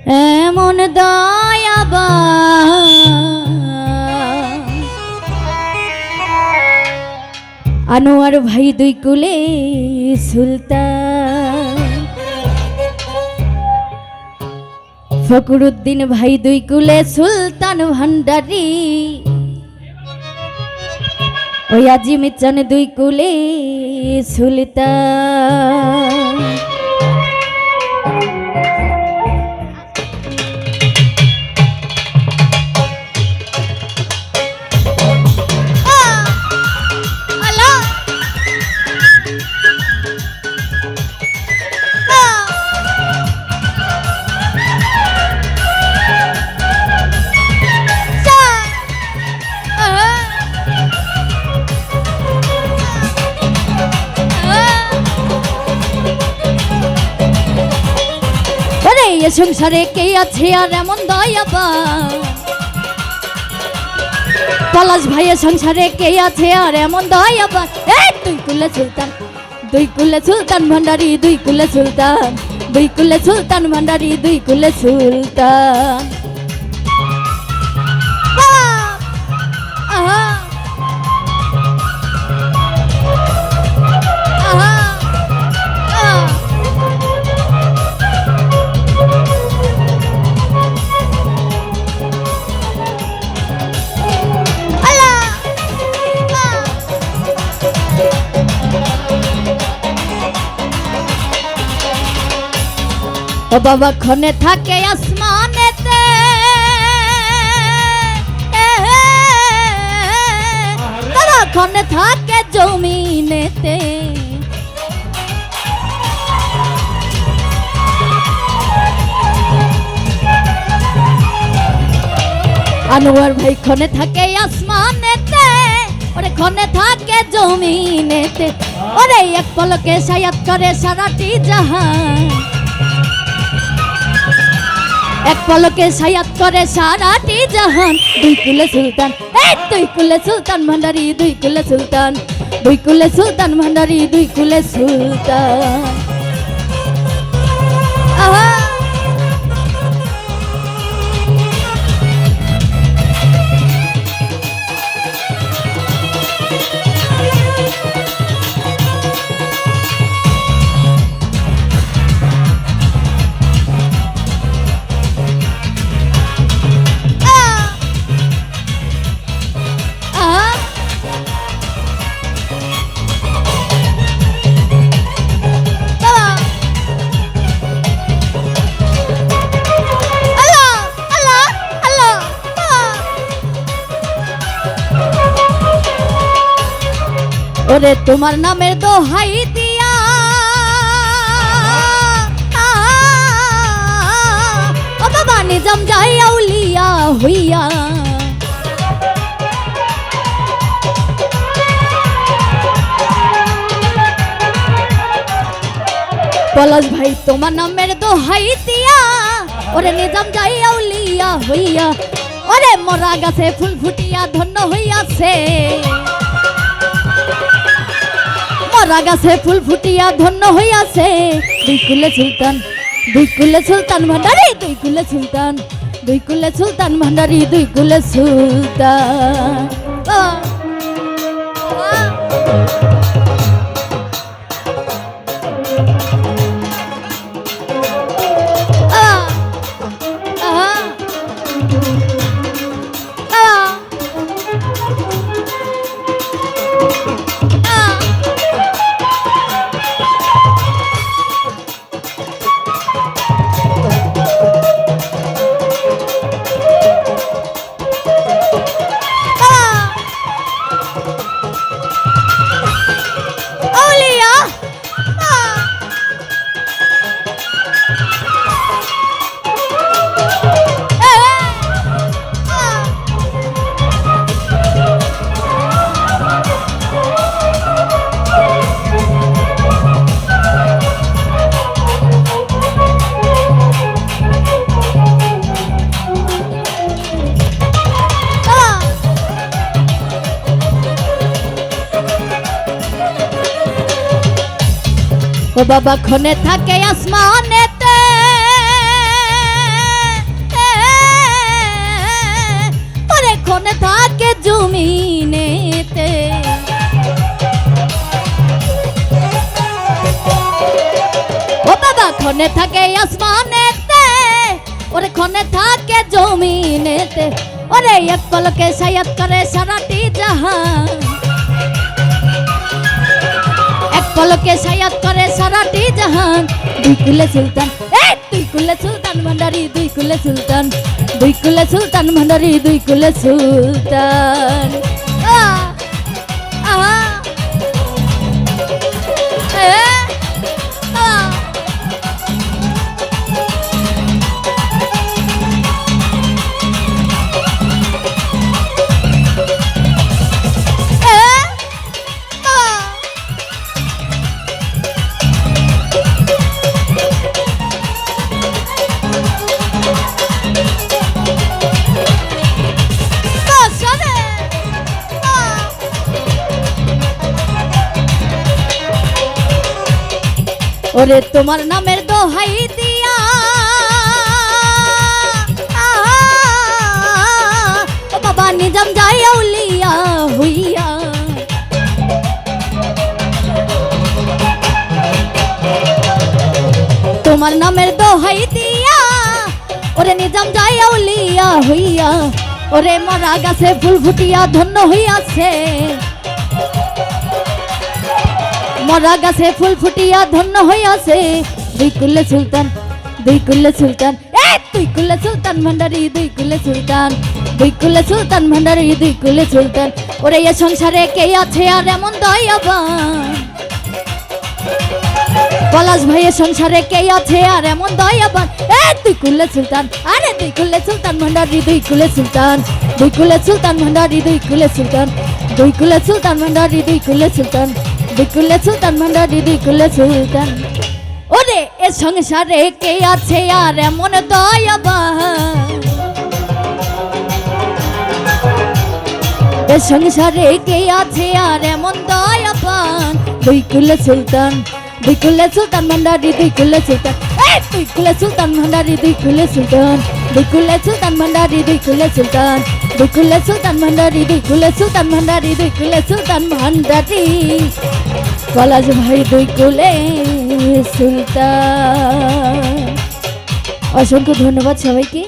এমন দয়াবা আনোয়ার ভাই দুই কুলে সুলতান, ফকরুদ্দিন ভাই দুই কুলে সুলতান ভান্ডারি, ওই আজিম চান দুই কুলে সুলতান। এ সংসারে কে আছে আর এমন দয়াবা, পলাশ ভাইয়ের সংসারে কে আছে আর এমন দয়াবা। এই দুই কুলে সুলতান, দুই কুলে সুলতান ভান্ডারি, দুই কুলে সুলতান, দুই কুলে সুলতান ভান্ডারি, দুই কুলে সুলতান। ও বাবা ক্ষণে থাকে আসমানেতে, বাবা ক্ষণে থাকে জমিনেতে, আনোয়ার ভাই ক্ষণে থাকে আসমানেতে, ওরে ক্ষণে থাকে জমিনেতে, ওরে এক পলকে সায়াত করে সারাটি জাহান, এক পলকে সায়াত করে সারাটি জাহান। দুই কুলে সুলতান, এই দুই কুলে সুলতান ভান্ডারি, দুই কুলে সুলতান, দুই কুলে সুলতান ভান্ডারি, দুই কুলে সুলতান। আহা ওরে তোমার নামের দোহাই দিয়া ও বাবা নিজাম যাই আউলিয়া হইয়া, পলাশ ভাই তোমার নামের দোহাই দিয়া, ওরে নিজাম যাই আউলিয়া হইয়া, ওরে মরা গাছে ফুল ফুটিয়া ধন্য হইয়াছে, মরা গাছে ফুল ফুটিয়া ধন্য হইয়াছে। দুই কুলে সুলতান, দুই কুলে সুলতান ভান্ডারি, দুই কুলে সুলতান, দুই কুলে সুলতান ভান্ডারি, দুই কুলে সুলতান। ও বাবা ক্ষণে থাকে আসমানেতে, ক্ষণে থাকে আসমানেতে, ওরে ক্ষণে থাকে জমিনেতে, ওরে এক পলকে সায়াত করে সারাটি জাহান, এক পলকে সায়াত করে সারাটি জাহান। দুই কুলে সুলতান, দুই কুলে সুলতান ভান্ডারি, দুই কুলে সুলতান, দুই কুলে সুলতান ভান্ডারি, দুই কুলে সুলতান। ওরে তোমার নামের দোহাই দিয়া ও বাবা নিজাম যাই আউলিয়া হইয়া, তোমার নামের দোহাই দিয়া ওরে নিজাম যাই আউলিয়া হইয়া, ওরে মরা গাছে ফুল ফুটিয়া ধন্য হইয়াছে, মরা গাছে ফুল ফুটিয়া ধন্য হইয়াছে। দুই কুলে সুলতান, দুই কুলে সুলতান, দুই কুলে সুলতান ভান্ডারি, দুই কুলে সুলতান, দুই কুলে সুলতান ভান্ডারি, দুই কুলে সুলতান। ওরে এ সংসারে কে আছে আর এমন দয়াবান, পলাশ ভাইয়ের সংসারে কে আছে আর এমন দয়াবান। দুই কুলে সুলতান, আরে দুই কুলে সুলতান ভান্ডারি, দুই কুলে সুলতান, দুই কুলে সুলতান ভান্ডারি, দুই কুলে সুলতান, দুই কুলে সুলতান ভান্ডারি, দুই কুলে সুলতান, দুই কুলে সুলতান ভান্ডারি, দুই কুলে সুলতান। ওরে এ সংসারে কে আছে আর এমন দয়াবান, এ সংসারে কে আছে আর এমন দয়াবান। দুই কুলে সুলতান, দুই কুলে সুলতান ভান্ডারি, দুই কুলে সুলতান, দুই কুলে সুলতান ভান্ডারি, দুই কুলে সুলতান, দুই কুলে সুলতান ভান্ডারি, দুই কুলে সুলতান, দুই কুলে সুলতান ভান্ডারি, দুই কুলে সুলতান ভান্ডারি, দুই কুলে সুলতান ভান্ডারি। পলাশ ভাই দুই কুলে সুলতান। অসংখ্য ধন্যবাদ সবাইকে।